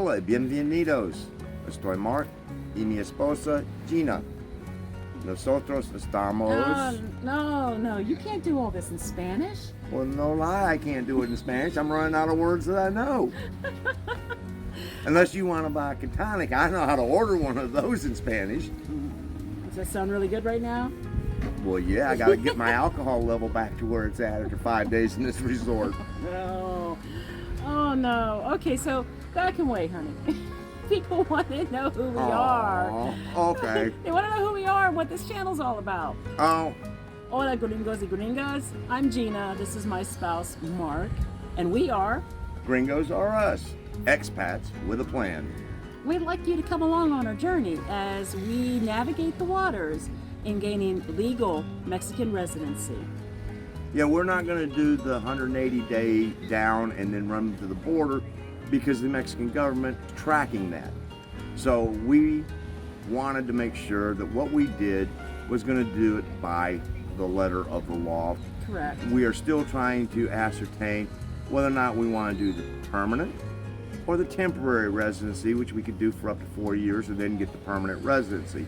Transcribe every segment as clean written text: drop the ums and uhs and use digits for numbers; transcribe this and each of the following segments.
Hola, bienvenidos. Estoy Mark y mi esposa Gina. Nosotros estamos... No, you can't do all this in Spanish. Well, no lie, I can't do it in Spanish. I'm running out of words that I know. Unless you want to buy a tonic, I know how to order one of those in Spanish. Does that sound really good right now? Well, yeah, I got to get my alcohol level back to where it's at after 5 days in this resort. No. Oh, no. Okay, so back and wait, honey. People want to know who we are. Okay. They want to know who we are and what this channel's all about. Oh. Hola, gringos y gringas. I'm Gina. This is my spouse, Mark. And we are... Gringos R Us. Expats with a plan. We'd like you to come along on our journey as we navigate the waters in gaining legal Mexican residency. Yeah, we're not going to do the 180-day down and then run to the border because the Mexican government is tracking that. So we wanted to make sure that what we did was going to do it by the letter of the law. Correct. We are still trying to ascertain whether or not we want to do the permanent or the temporary residency, which we could do for up to 4 years and then get the permanent residency.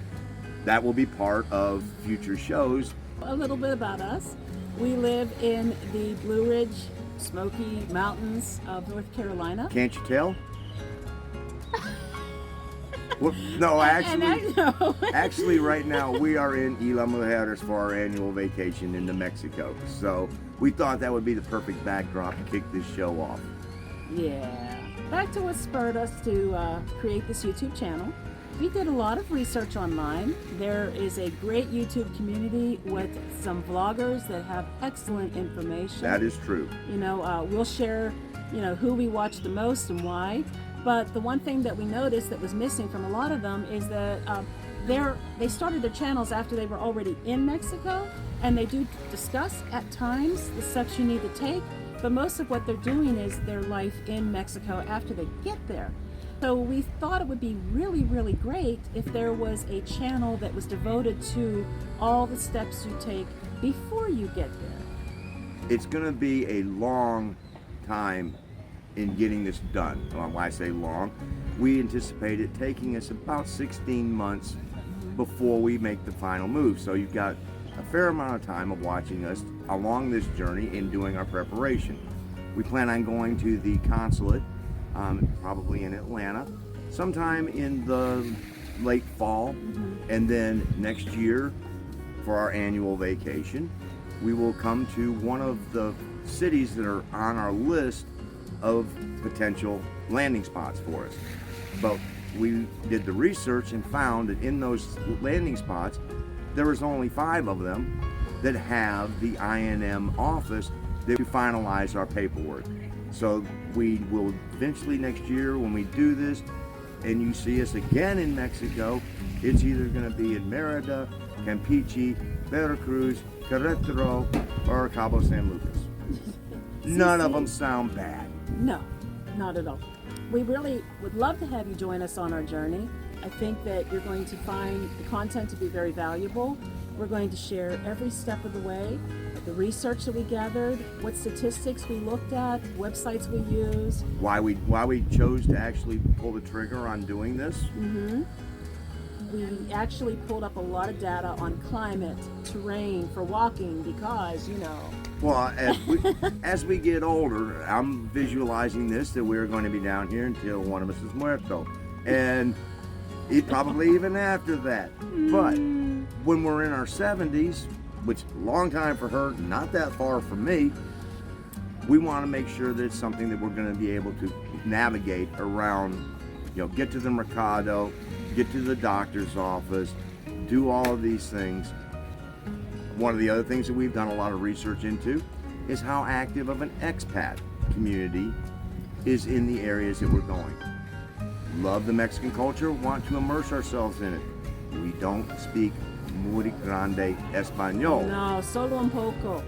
That will be part of future shows. A little bit about us. We live in the Blue Ridge, Smoky Mountains of North Carolina. Can't you tell? Well, no, actually right now we are in Isla Mujeres for our annual vacation into Mexico. So we thought that would be the perfect backdrop to kick this show off. Yeah. Back to what spurred us to create this YouTube channel. We did a lot of research online. There is a great YouTube community with some vloggers that have excellent information. That is true. You know, we'll share, who we watch the most and why. But the one thing that we noticed that was missing from a lot of them is that they started their channels after they were already in Mexico, and they do discuss at times the steps you need to take, but most of what they're doing is their life in Mexico after they get there. So we thought it would be really, really great if there was a channel that was devoted to all the steps you take before you get there. It's going to be a long time in getting this done. Why I say long, we anticipate it taking us about 16 months before we make the final move. So you've got a fair amount of time of watching us along this journey and doing our preparation. We plan on going to the consulate, probably in Atlanta, sometime in the late fall, and then next year for our annual vacation, we will come to one of the cities that are on our list of potential landing spots for us. But we did the research and found that in those landing spots, there was only 5 of them that have the INM office to finalize our paperwork. So we will eventually next year, when we do this and you see us again in Mexico, it's either going to be in Merida, Campeche, Veracruz, Querétaro, or Cabo San Lucas. None of them sound bad. No, not at all. We really would love to have you join us on our journey. I think that you're going to find the content to be very valuable. We're going to share every step of the way, the research that we gathered, what statistics we looked at, websites we used. Why we chose to actually pull the trigger on doing this? We actually pulled up a lot of data on climate, terrain for walking because, Well, as we get older, I'm visualizing this, that we're going to be down here until one of us is muerto. And probably even after that. But when we're in our 70s, which long time for her, not that far from me, we want to make sure that it's something that we're going to be able to navigate around, get to the mercado, get to the doctor's office, do all of these things. One of the other things that we've done a lot of research into is how active of an expat community is in the areas that we're going. Love the Mexican culture, want to immerse ourselves in it. We don't speak muy grande español. No, solo un poco.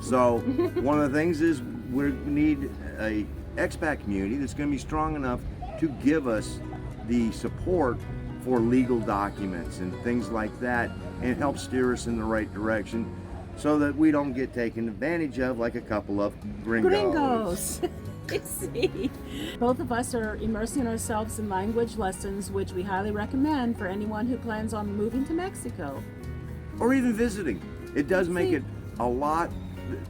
So one of the things is we need a expat community that's going to be strong enough to give us the support for legal documents and things like that, and help steer us in the right direction so that we don't get taken advantage of like a couple of gringos. You see, both of us are immersing ourselves in language lessons, which we highly recommend for anyone who plans on moving to Mexico. Or even visiting. It does make it a lot.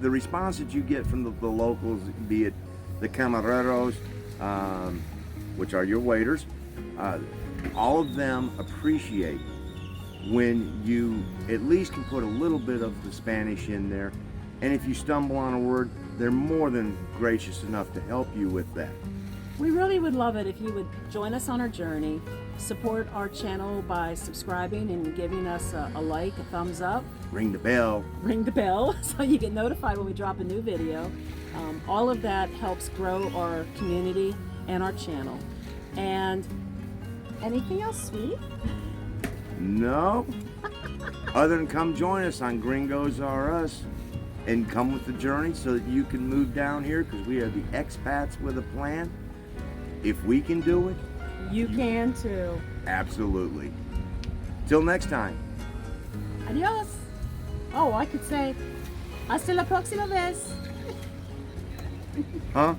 The response that you get from the locals, be it the camareros, which are your waiters, all of them appreciate when you at least can put a little bit of the Spanish in there. And if you stumble on a word, they're more than gracious enough to help you with that. We really would love it if you would join us on our journey, support our channel by subscribing and giving us a like, a thumbs up. Ring the bell. Ring the bell so you get notified when we drop a new video. All of that helps grow our community and our channel. And anything else, sweetie? No. Other than come join us on Gringos R Us and come with the journey so that you can move down here, because we are the expats with a plan. If we can do it, You can too. absolutely. Till next time. Adios. Oh, I could say, hasta la próxima vez. Huh?